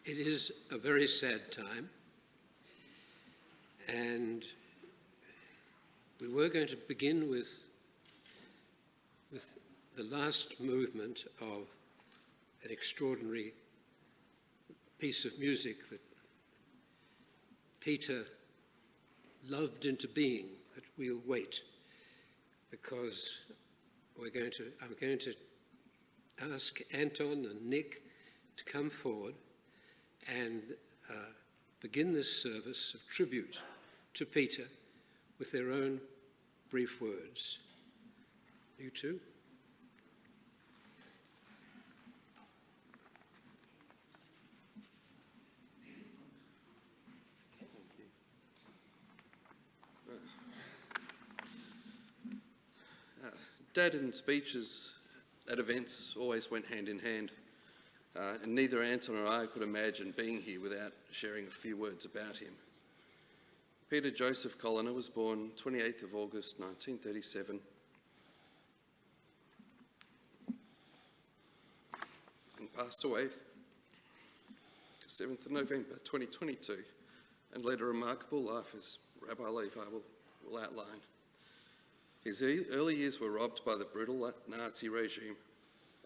It is a very sad time, and we were going to begin with the last movement of an extraordinary piece of music that Peter loved into being, but we'll wait, because I'm going to ask Anton and Nick to come forward and begin this service of tribute to Peter with their own brief words. You too? Dad and speeches at events always went hand in hand, and neither Anton or I could imagine being here without sharing a few words about him. Peter Joseph Kolliner was born 28th of August 1937 and passed away 7th of November 2022, and led a remarkable life, as Rabbi Levi will outline. His early years were robbed by the brutal Nazi regime,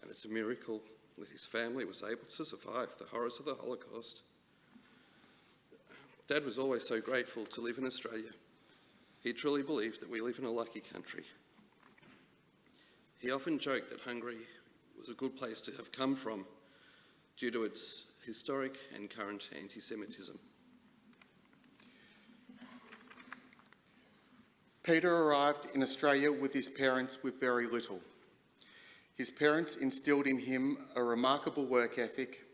and it's a miracle that his family was able to survive the horrors of the Holocaust. Dad was always so grateful to live in Australia. He truly believed that we live in a lucky country. He often joked that Hungary was a good place to have come from due to its historic and current anti-Semitism. Peter arrived in Australia with his parents with very little. His parents instilled in him a remarkable work ethic,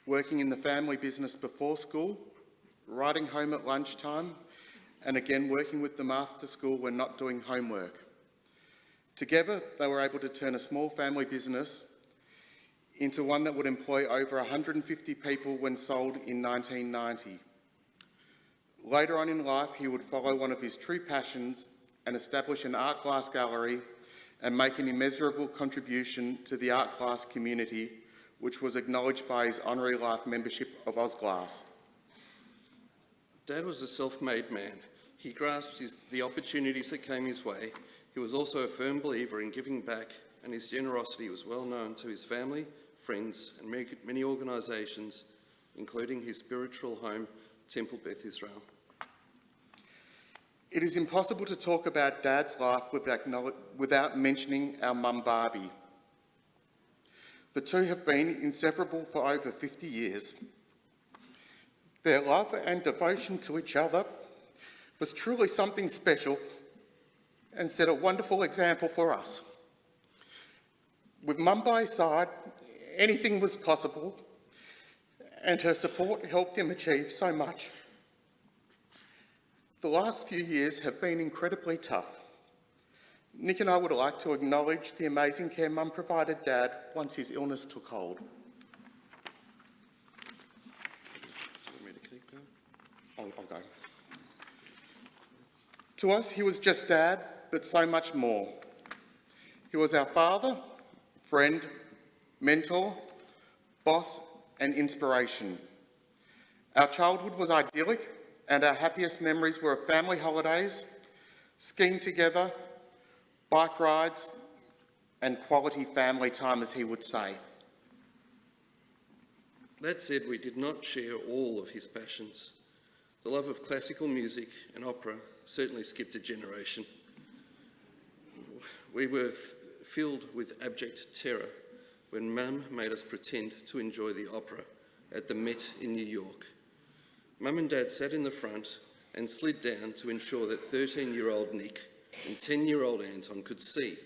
working in the family business before school, riding home at lunchtime, and again working with them after school when not doing homework. Together, they were able to turn a small family business into one that would employ over 150 people when sold in 1990. Later on in life, he would follow one of his true passions and establish an art glass gallery and make an immeasurable contribution to the art glass community, which was acknowledged by his honorary life membership of Ozglass. Dad was a self-made man. He grasped the opportunities that came his way. He was also a firm believer in giving back, and his generosity was well known to his family, friends, and many organisations, including his spiritual home, Temple Beth Israel. It is impossible to talk about Dad's life without mentioning our mum Barbie. The two have been inseparable for over 50 years. Their love and devotion to each other was truly something special and set a wonderful example for us. With Mum by his side, anything was possible, and her support helped him achieve so much. The last few years have been incredibly tough. Nick and I would like to acknowledge the amazing care Mum provided Dad once his illness took hold. I'll go. To us, he was just Dad, but so much more. He was our father, friend, mentor, boss, and inspiration. Our childhood was idyllic, and our happiest memories were of family holidays, skiing together, bike rides, and quality family time, as he would say. That said, we did not share all of his passions. The love of classical music and opera certainly skipped a generation. We were filled with abject terror when Mum made us pretend to enjoy the opera at the Met in New York. Mum and Dad sat in the front and slid down to ensure that 13-year-old Nick and 10-year-old Anton could see.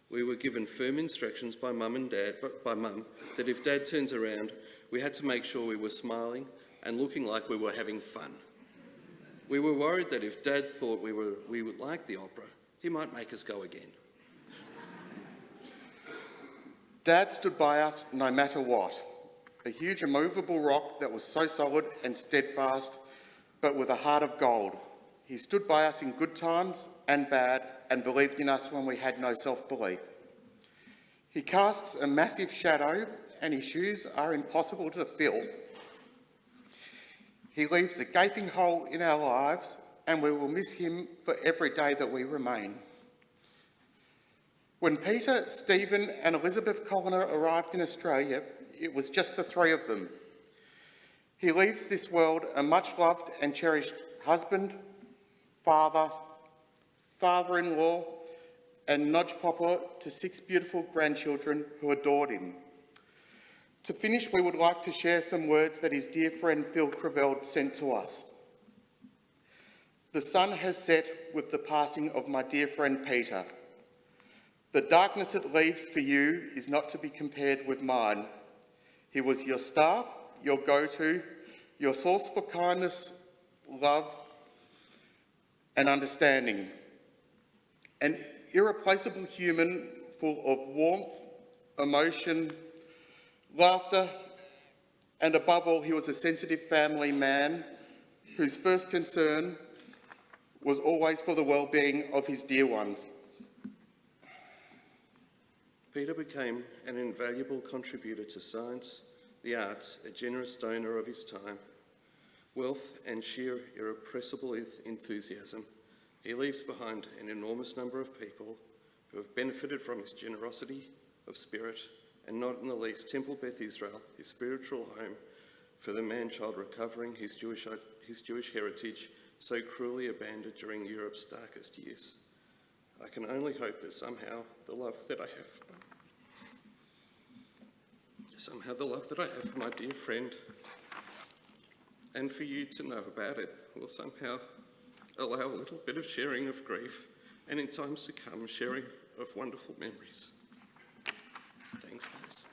We were given firm instructions by Mum that if Dad turns around, we had to make sure we were smiling and looking like we were having fun. We were worried that if Dad thought we would like the opera, he might make us go again. Dad stood by us no matter what. A huge immovable rock that was so solid and steadfast, but with a heart of gold. He stood by us in good times and bad, and believed in us when we had no self-belief. He casts a massive shadow, and his shoes are impossible to fill, He leaves a gaping hole in our lives, and we will miss him for every day that we remain. When Peter, Stephen and Elizabeth Kolliner arrived in Australia, it was just the three of them. He leaves this world a much-loved and cherished husband, father, father-in-law and nodge papa to 6 beautiful grandchildren who adored him. To finish, we would like to share some words that his dear friend Phil Creveld sent to us. The sun has set with the passing of my dear friend Peter. The darkness it leaves for you is not to be compared with mine. He was your staff, your go-to, your source for kindness, love and understanding. An irreplaceable human full of warmth, emotion, laughter, and above all, he was a sensitive family man whose first concern was always for the well-being of his dear ones. Peter became an invaluable contributor to science, the arts, a generous donor of his time, wealth and sheer irrepressible enthusiasm. He leaves behind an enormous number of people who have benefited from his generosity of spirit, and not in the least Temple Beth Israel, his spiritual home for the man-child recovering his Jewish heritage so cruelly abandoned during Europe's darkest years. I can only hope that somehow the love that I have for my dear friend and for you to know about it will somehow allow a little bit of sharing of grief and in times to come sharing of wonderful memories. Thanks, guys.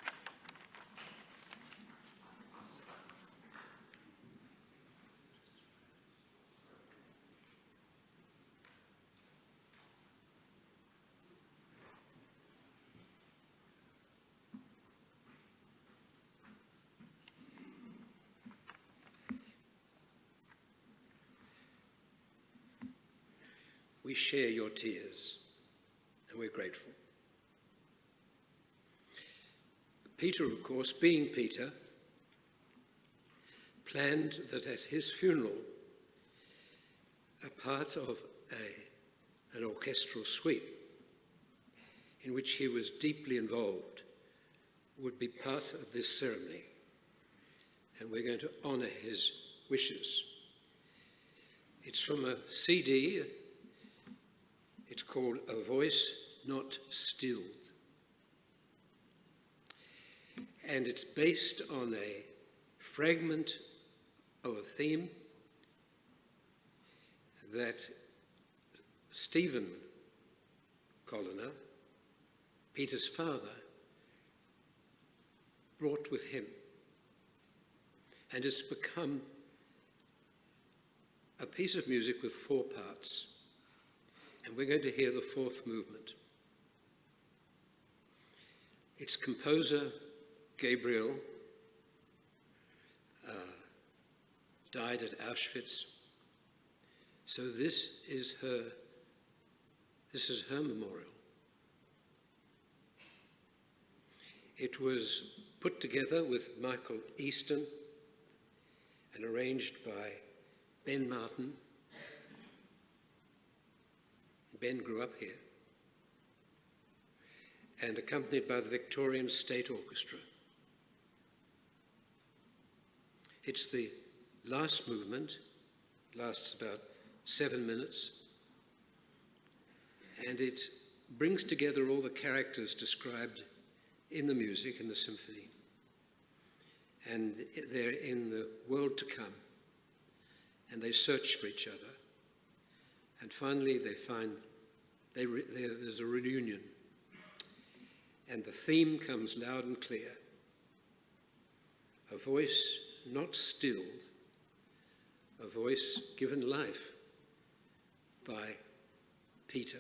We share your tears, and we're grateful. Peter, of course, being Peter, planned that at his funeral, a part of an orchestral suite in which he was deeply involved would be part of this ceremony, and we're going to honour his wishes. It's from a CD. It's called A Voice Not Stilled. And it's based on a fragment of a theme that Stephen Kolliner, Peter's father, brought with him. And it's become a piece of music with 4 parts. And we're going to hear the 4th movement. Its composer, Gabriel, died at Auschwitz. So this is her memorial. It was put together with Michael Easton and arranged by Ben Martin. Ben grew up here, and accompanied by the Victorian State Orchestra. It's the last movement, lasts about 7 minutes, and it brings together all the characters described in the music, in the symphony, and they're in the world to come, and they search for each other, and finally they find there's a reunion, and the theme comes loud and clear. A voice not stilled, a voice given life by Peter.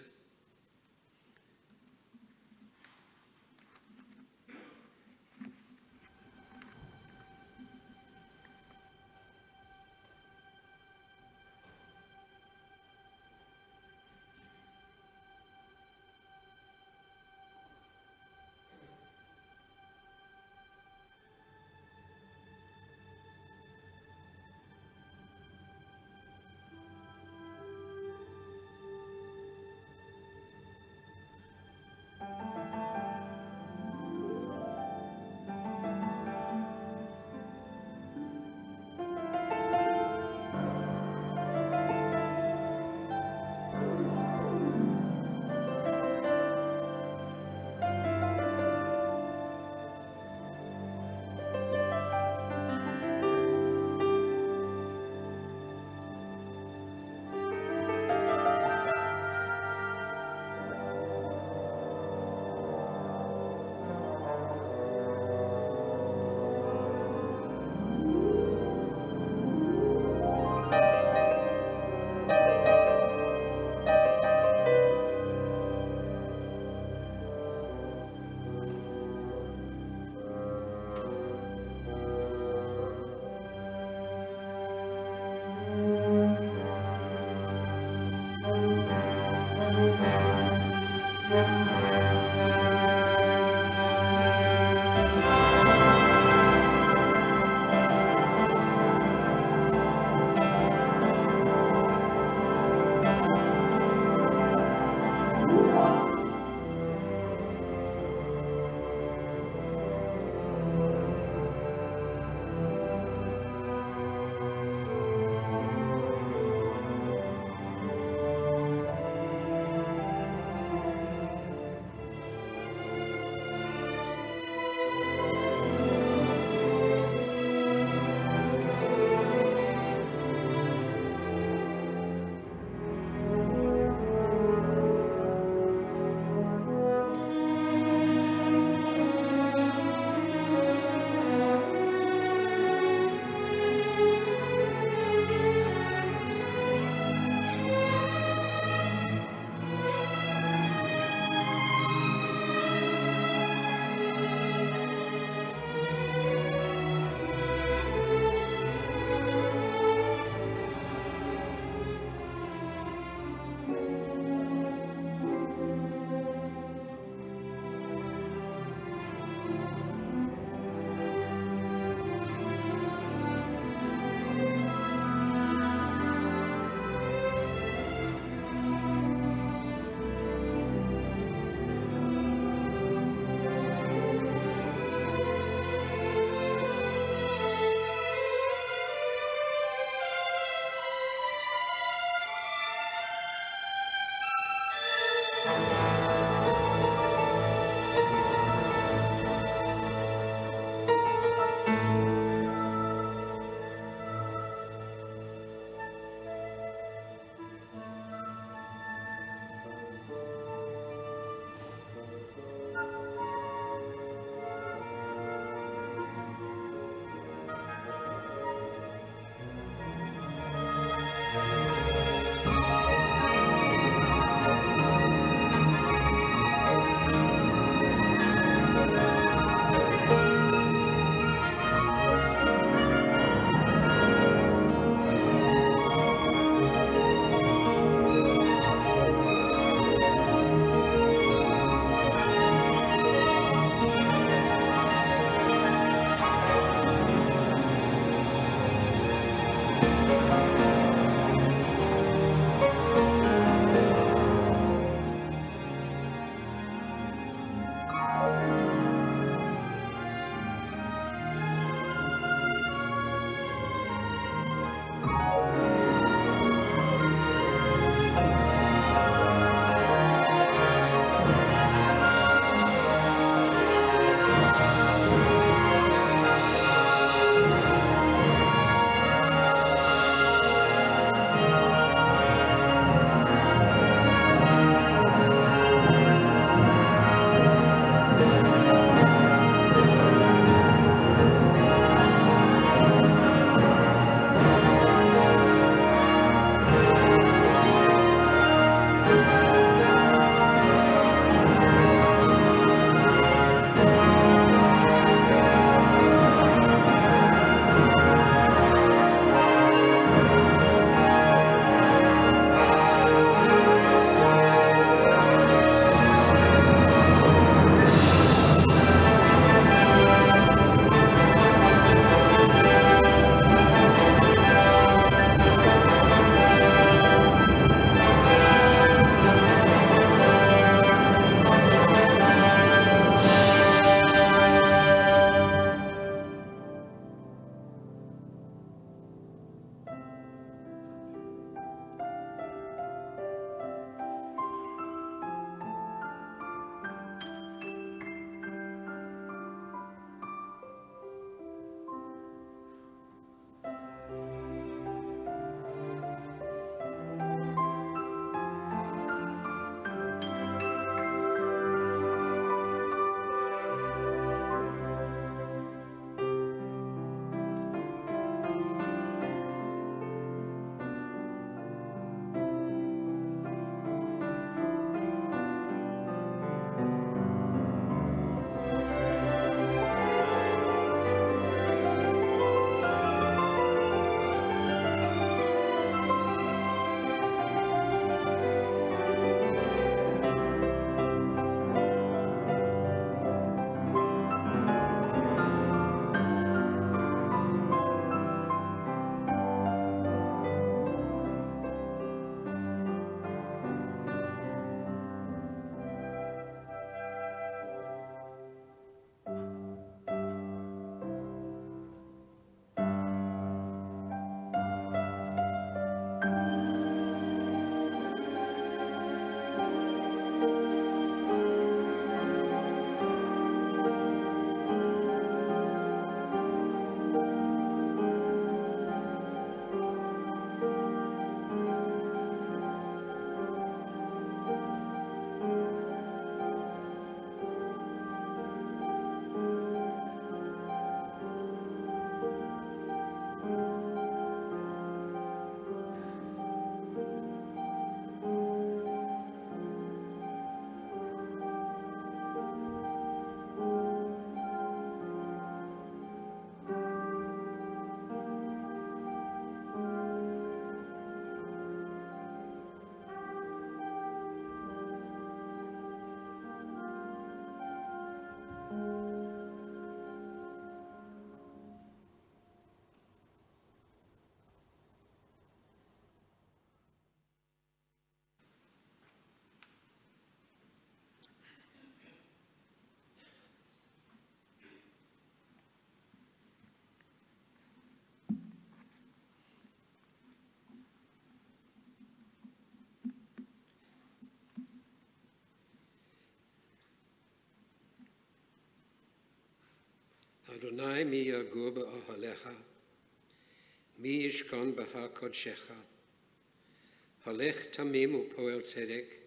Adonai mi yagur ba'ohalecha, mi yishkon b'ha kodshecha, halech tamim u'poel tzedek,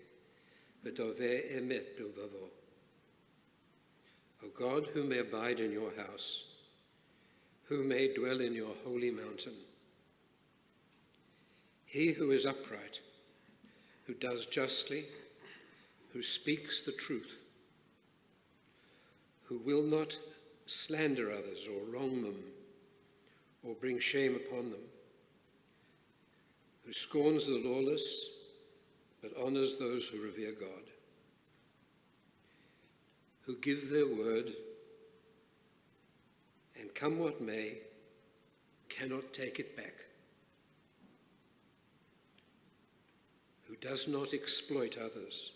v'doveh emet bilvavo. O God, who may abide in your house, who may dwell in your holy mountain, he who is upright, who does justly, who speaks the truth, who will not slander others or wrong them or bring shame upon them, who scorns the lawless but honors those who revere God, who give their word and come what may, cannot take it back, who does not exploit others,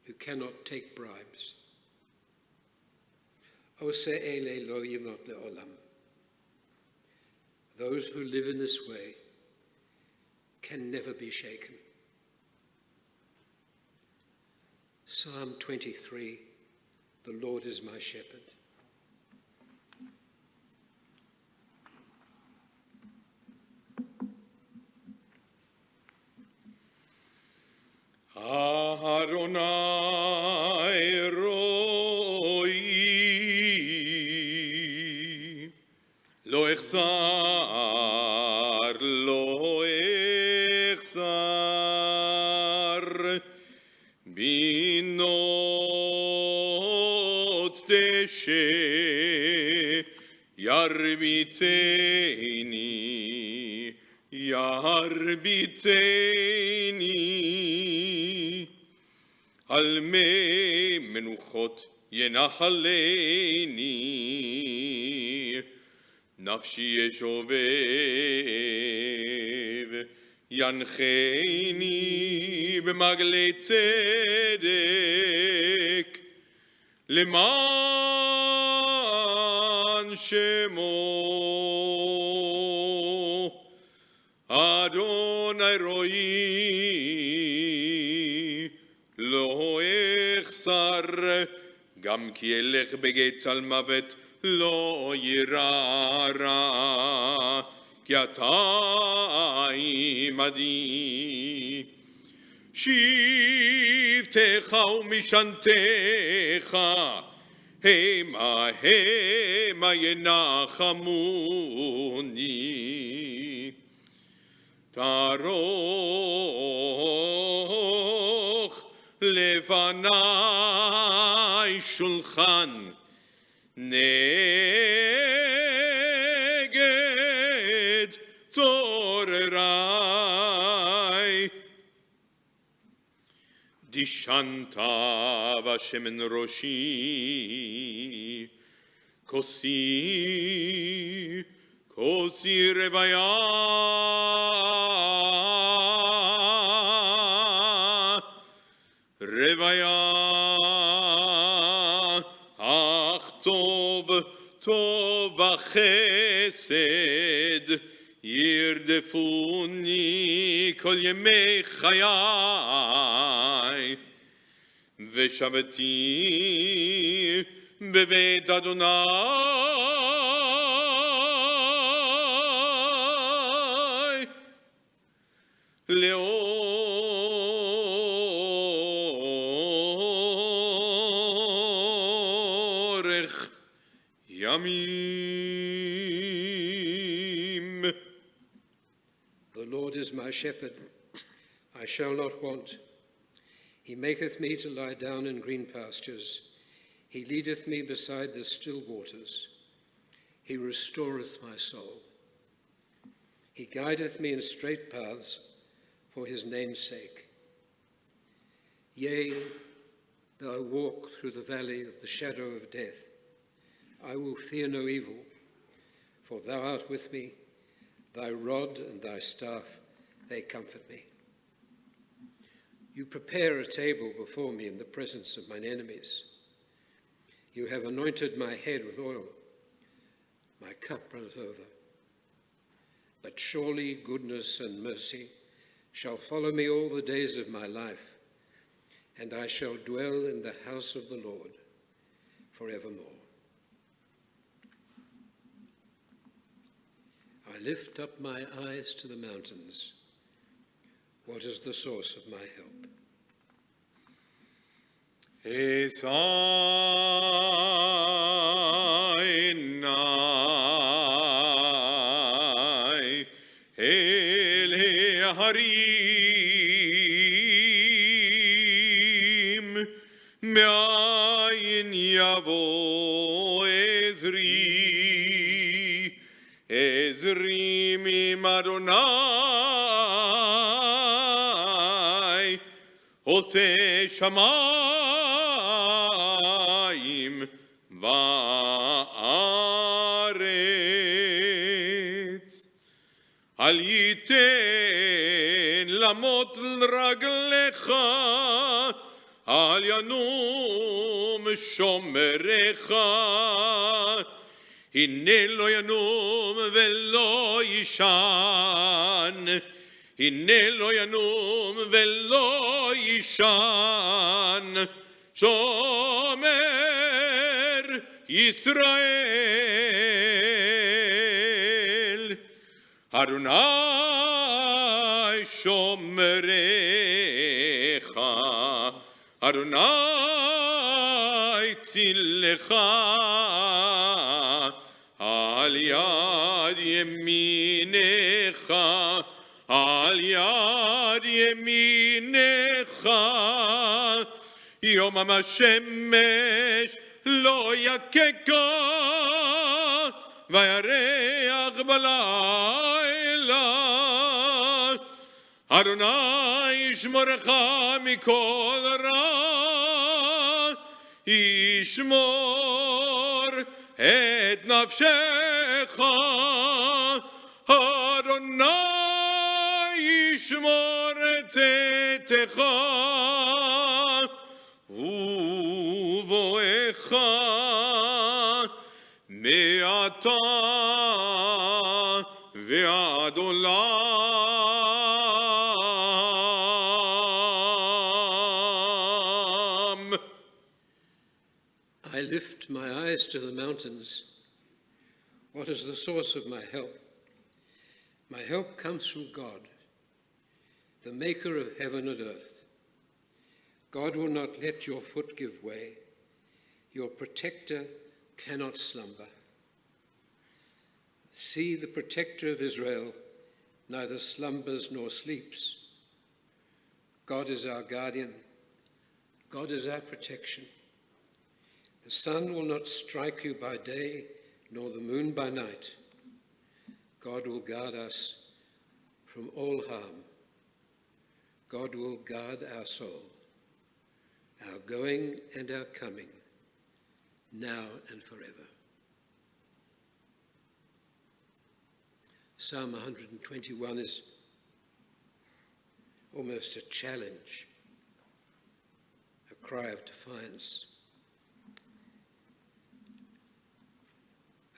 who cannot take bribes. Ose ele lo yimot le'olam. Those who live in this way can never be shaken. Psalm 23, the Lord is my shepherd. Adonai roi, lo echsar, binot teshe, yarbiteni, על מי מנוחות ינחלני, נפשי ישובב, ינחני במעגלי צדק, למען שמו. אדוני רואי, לא אחסר, גם כי אלך בגיא צל מוות לא יירא רע, כי אתה עמדי. שבטך ומשענתך המה המה ינחמוני. תערוך לפני שולחן נגד צורריי. דשנת בשמן ראשי, כוסי רוויה, אך טוב בחסד ירדפוני כל ימי חיי, ושבתי בבית אדוני לאורך ימים. The Lord is my shepherd, I shall not want. He maketh me to lie down in green pastures. He leadeth me beside the still waters. He restoreth my soul. He guideth me in straight paths for his name's sake. Yea, though I walk through the valley of the shadow of death, I will fear no evil, for thou art with me. Thy rod and thy staff, they comfort me. You prepare a table before me in the presence of mine enemies. You have anointed my head with oil. My cup runneth over. But surely goodness and mercy shall follow me all the days of my life, and I shall dwell in the house of the Lord forevermore. I lift up my eyes to the mountains. What is the source of my help? Esainai el harim me'ayin yavo Ezri mim Adonai Ose shamayim va'aretz Al yiten lamot l'raglecha Al yanum shomerecha Hinne lo yanum velo yishan Hinne lo yanum velo yishan Shomer Yisrael Adonai shomerecha Adonai tzillecha Al yad yeminecha Al yad yeminecha Yom HaShemesh lo yakeka Vayareach balayla Adonai yishmorecha mikol ra Yishmor et nafshecha Adonai yishmor et etecha uvoecha me'ata ve'ad olam. I lift my eyes to the mountains. What is the source of my help? My help comes from God, the maker of heaven and earth. God will not let your foot give way. Your protector cannot slumber. See, the protector of Israel neither slumbers nor sleeps. God is our guardian. God is our protection. The sun will not strike you by day, nor the moon by night. God will guard us from all harm. God will guard our soul, our going and our coming, now and forever. Psalm 121 is almost a challenge, a cry of defiance,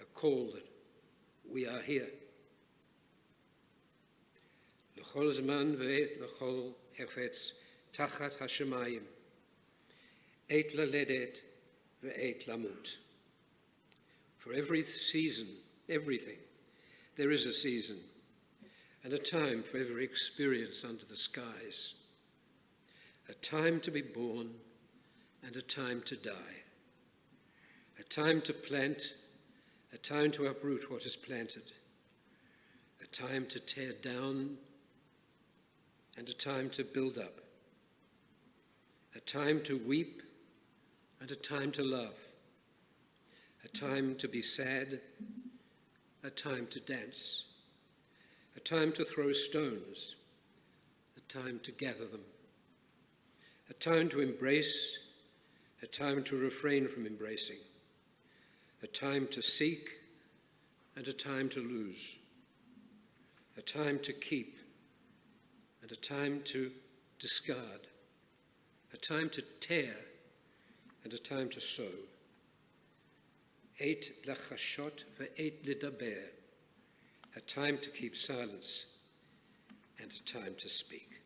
a call that we are here. L'chol zman ve'et l'chol hefetz tachat hashemayim, et laledet ve'et lamut. For every season, everything, there is a season and a time for every experience under the skies, a time to be born and a time to die, a time to plant, a time to uproot what is planted, a time to tear down and a time to build up, a time to weep and a time to laugh, a time to be sad, a time to dance, a time to throw stones, a time to gather them, a time to embrace, a time to refrain from embracing, a time to seek and a time to lose, a time to keep and a time to discard, a time to tear and a time to sow. Eit lachashot ve'eit lidaber, a time to keep silence and a time to speak.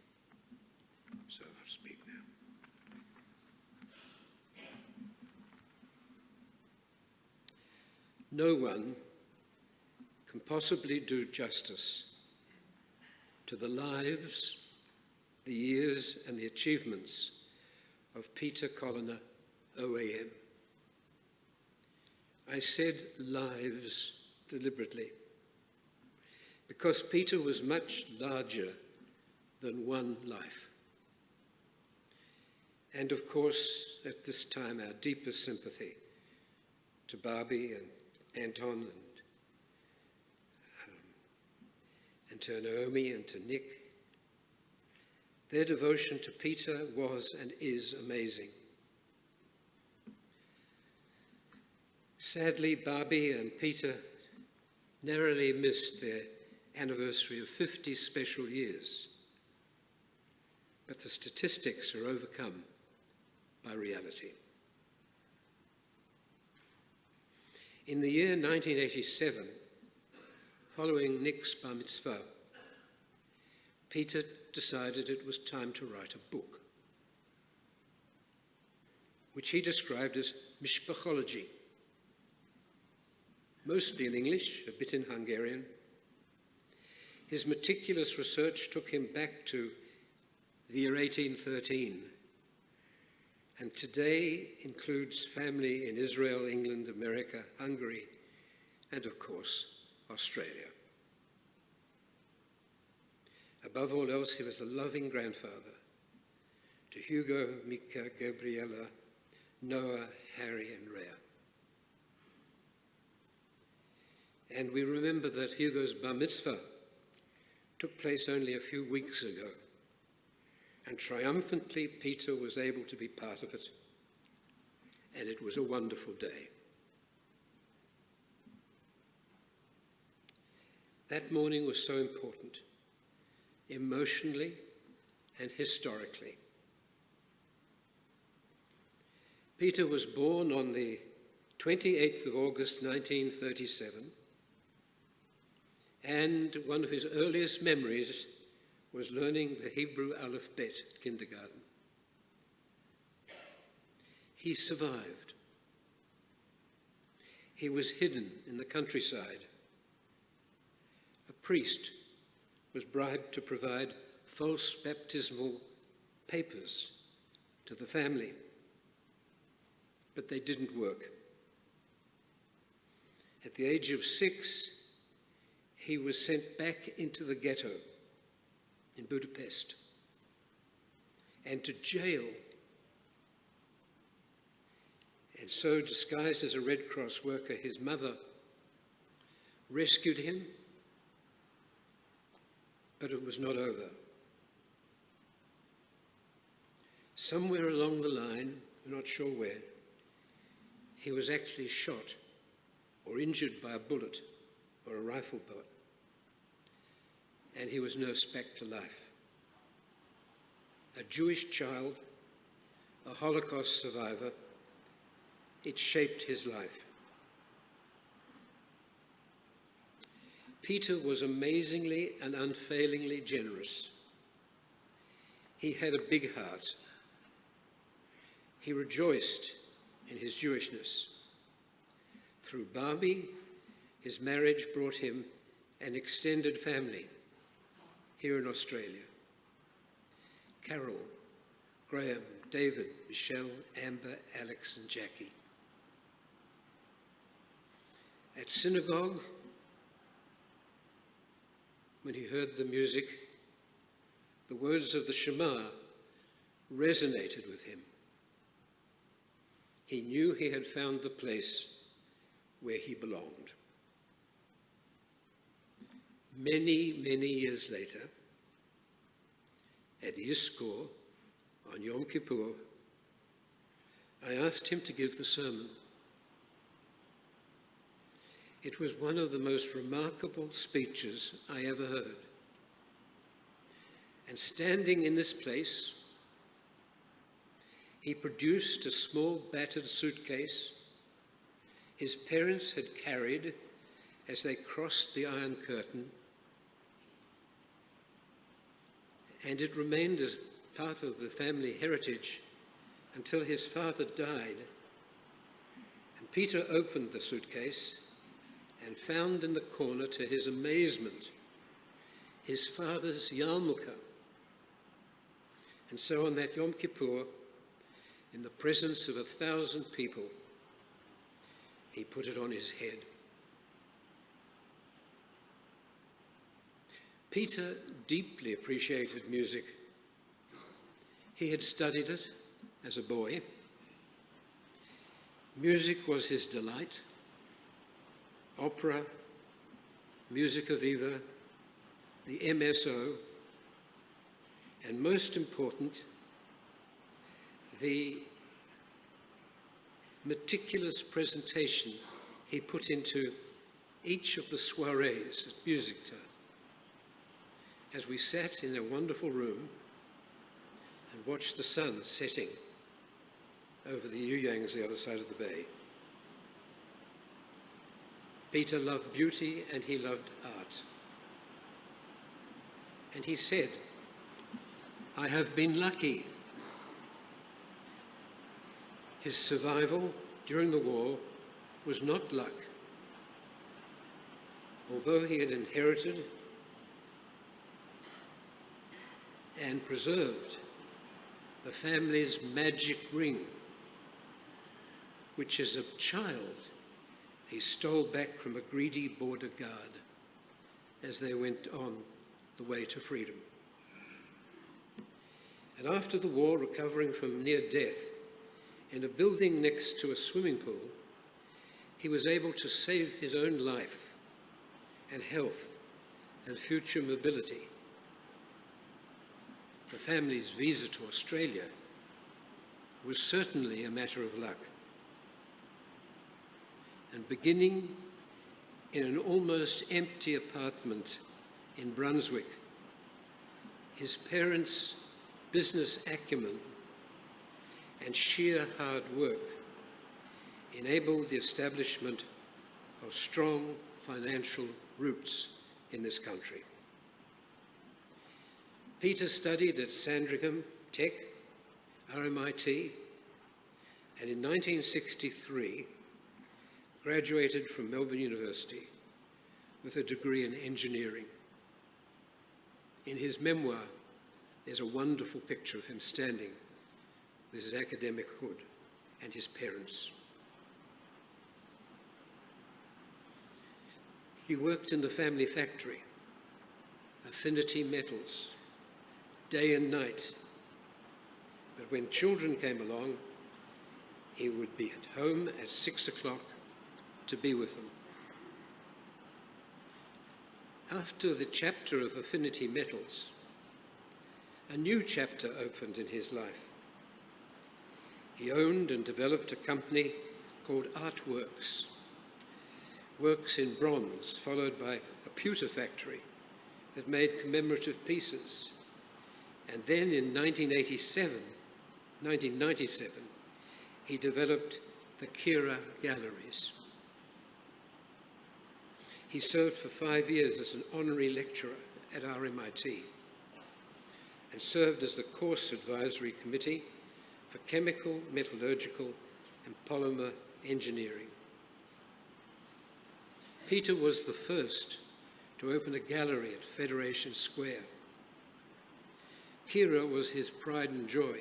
So I'll speak now. No one can possibly do justice to the lives, the years, and the achievements of Peter Kolliner, OAM. I said lives deliberately, because Peter was much larger than one life. And of course, at this time, our deepest sympathy to Barbie and Anton and to Naomi and to Nick. Their devotion to Peter was and is amazing. Sadly, Barbie and Peter narrowly missed their anniversary of 50 special years, but the statistics are overcome by reality. In the year 1987, following Nick's bar mitzvah, Peter decided it was time to write a book, which he described as mishpachology, mostly in English, a bit in Hungarian. His meticulous research took him back to the year 1813, and today includes family in Israel, England, America, Hungary, and of course, Australia. Above all else, he was a loving grandfather to Hugo, Mika, Gabriella, Noah, Harry, and Rhea. And we remember that Hugo's bar mitzvah took place only a few weeks ago, and triumphantly Peter was able to be part of it, and it was a wonderful day. That morning was so important, emotionally and historically. Peter was born on the 28th of August 1937, and one of his earliest memories was learning the Hebrew alphabet at kindergarten. He survived. He was hidden in the countryside. A priest was bribed to provide false baptismal papers to the family, but they didn't work. At the age of 6, he was sent back into the ghetto in Budapest and to jail. And so, disguised as a Red Cross worker, his mother rescued him, but it was not over. Somewhere along the line, we're not sure where, he was actually shot or injured by a bullet or a rifle bullet, and he was nursed back to life. A Jewish child, a Holocaust survivor, it shaped his life. Peter was amazingly and unfailingly generous. He had a big heart. He rejoiced in his Jewishness. Through Barbie, his marriage brought him an extended family here in Australia. Carol, Graham, David, Michelle, Amber, Alex, and Jackie. At synagogue, when he heard the music, the words of the Shema resonated with him. He knew he had found the place where he belonged. Many, many years later, at Yizkor, on Yom Kippur, I asked him to give the sermon. It was one of the most remarkable speeches I ever heard. And standing in this place, he produced a small battered suitcase his parents had carried as they crossed the Iron Curtain, and it remained as part of the family heritage until his father died. And Peter opened the suitcase and found in the corner, to his amazement, his father's yarmulke. And so on that Yom Kippur, in the presence of 1,000 people, he put it on his head. Peter deeply appreciated music. He had studied it as a boy. Music was his delight. Opera, Musica Viva, the MSO, and most important, the meticulous presentation he put into each of the soirees at music time. As we sat in a wonderful room and watched the sun setting over the Yuyangs the other side of the bay. Peter loved beauty and he loved art. And he said, "I have been lucky." His survival during the war was not luck. Although he had inherited and preserved the family's magic ring, which as a child he stole back from a greedy border guard as they went on the way to freedom. And after the war, recovering from near death, in a building next to a swimming pool, he was able to save his own life and health and future mobility. The family's visa to Australia was certainly a matter of luck. And beginning in an almost empty apartment in Brunswick, his parents' business acumen and sheer hard work enabled the establishment of strong financial roots in this country. Peter studied at Sandringham Tech, RMIT, and in 1963 graduated from Melbourne University with a degree in engineering. In his memoir, there's a wonderful picture of him standing with his academic hood and his parents. He worked in the family factory, Affinity Metals, day and night. But when children came along, he would be at home at 6 o'clock to be with them. After the chapter of Affinity Metals, a new chapter opened in his life. He owned and developed a company called Artworks, works in bronze, followed by a pewter factory that made commemorative pieces. And then in 1997, he developed the Kira Galleries. He served for 5 years as an honorary lecturer at RMIT and served as the course advisory committee for chemical, metallurgical, and polymer engineering. Peter was the first to open a gallery at Federation Square. Kira was his pride and joy,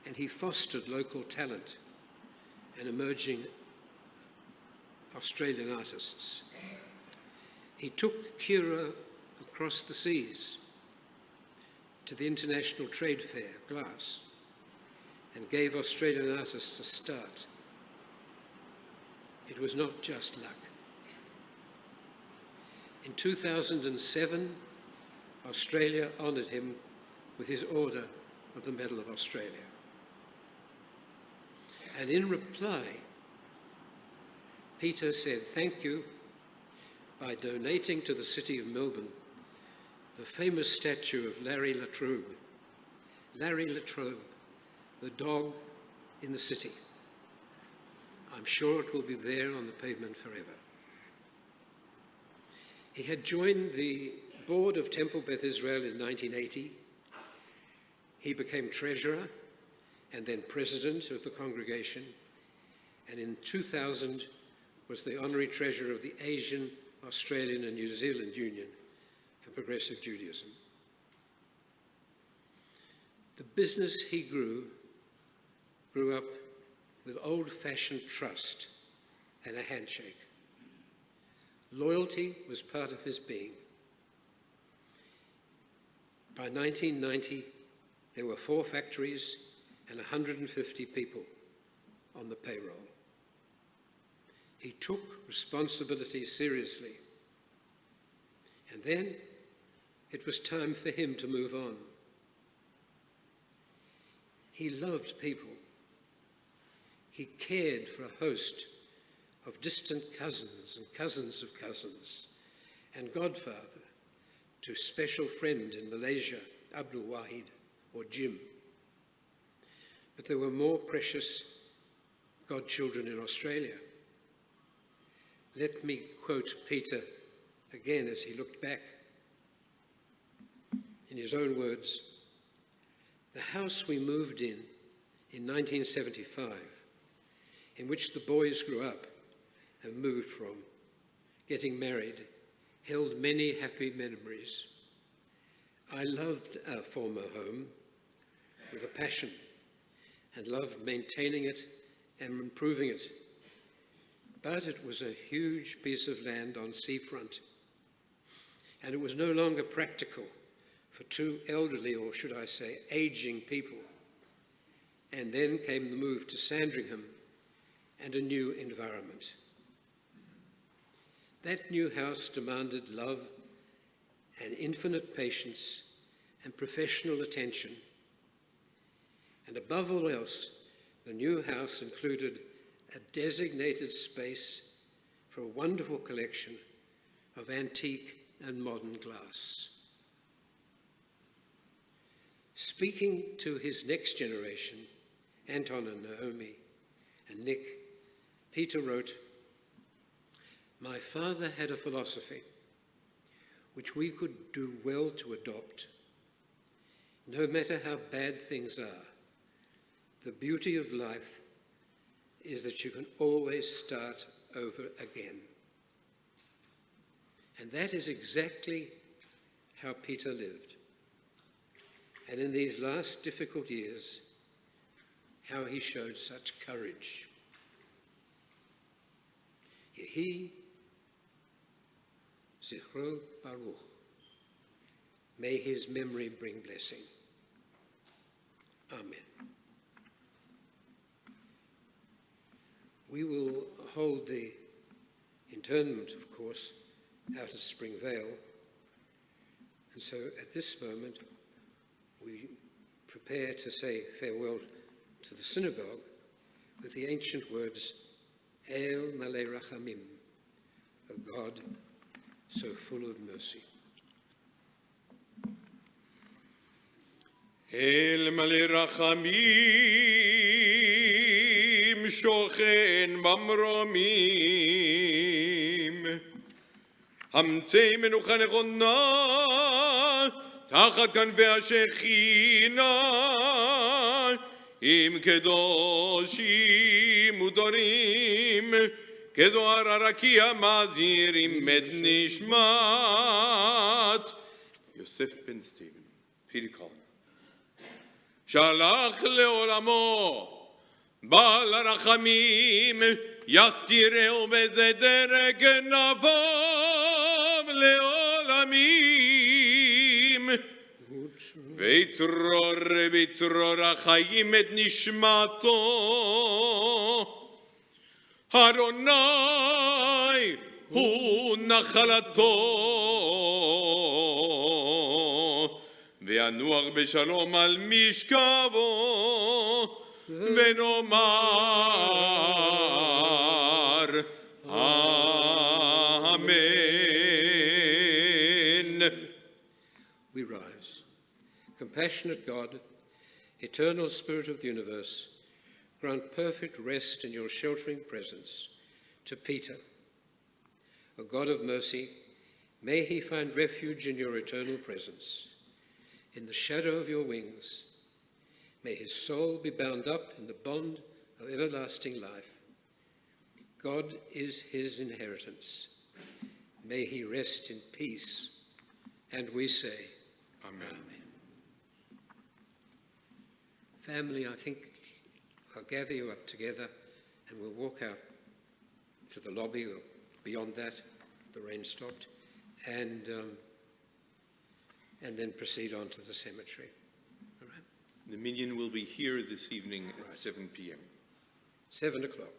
and he fostered local talent and emerging Australian artists. He took Kira across the seas to the International Trade Fair, Glass, and gave Australian artists a start. It was not just luck. In 2007, Australia honoured him with his Order of the Medal of Australia. And in reply, Peter said thank you by donating to the city of Melbourne the famous statue of Larry Latrobe. Larry Latrobe, the dog in the city. I'm sure it will be there on the pavement forever. He had joined the board of Temple Beth Israel in 1980. He became treasurer and then president of the congregation. And in 2000, was the honorary treasurer of the Asian, Australian and New Zealand Union for Progressive Judaism. The business he grew up with old-fashioned trust and a handshake. Loyalty was part of his being. By 1990, there were 4 factories and 150 people on the payroll. He took responsibility seriously. And then it was time for him to move on. He loved people. He cared for a host of distant cousins and cousins of cousins, and godfather to special friend in Malaysia, Abdul Wahid, or Jim. But there were more precious godchildren in Australia. Let me quote Peter again as he looked back. In his own words, "The house we moved in 1975, in which the boys grew up and moved from, getting married, held many happy memories. I loved our former home with a passion and loved maintaining it and improving it. But it was a huge piece of land on seafront, and it was no longer practical for 2 elderly, or should I say, aging people. And then came the move to Sandringham and a new environment. That new house demanded love and infinite patience and professional attention. And above all else, the new house included a designated space for a wonderful collection of antique and modern glass." Speaking to his next generation, Anton and Naomi and Nick, Peter wrote, "My father had a philosophy which we could do well to adopt. No matter how bad things are, the beauty of life is that you can always start over again." And that is exactly how Peter lived. And in these last difficult years, how he showed such courage. Yehi Zichro Baruch. May his memory bring blessing. Amen. We will hold the interment, of course, out at Springvale. And so at this moment, we prepare to say farewell to the synagogue with the ancient words, El Malei Rachamim, a God so full of mercy. אל מלא רחמים שוכן במרומים המצא מנוחה נכונה תחת כנפי השכינה עם קדושים ודורים כזוהר הרקיע מזהירים את נשמת יוסף בן סטיבן, פיטר קולינר שלח לעולמו בעל הרחמים יסתירהו בזדר גנביו לעולמים ויצרור בצרור החיים את נשמתו אדוני הוא נחלתו וינוח בשלום על משכבו ונאמר אמן. We rise. Compassionate God, eternal Spirit of the universe, grant perfect rest in your sheltering presence to Peter. O God of mercy, may he find refuge in your eternal presence. In the shadow of your wings, may his soul be bound up in the bond of everlasting life. God is his inheritance. May he rest in peace. And we say, Amen. Family, I think I'll gather you up together and we'll walk out to the lobby or beyond that. The rain stopped. And then proceed on to the cemetery. All right? The minion will be here this evening at Right. 7 p.m. 7 o'clock.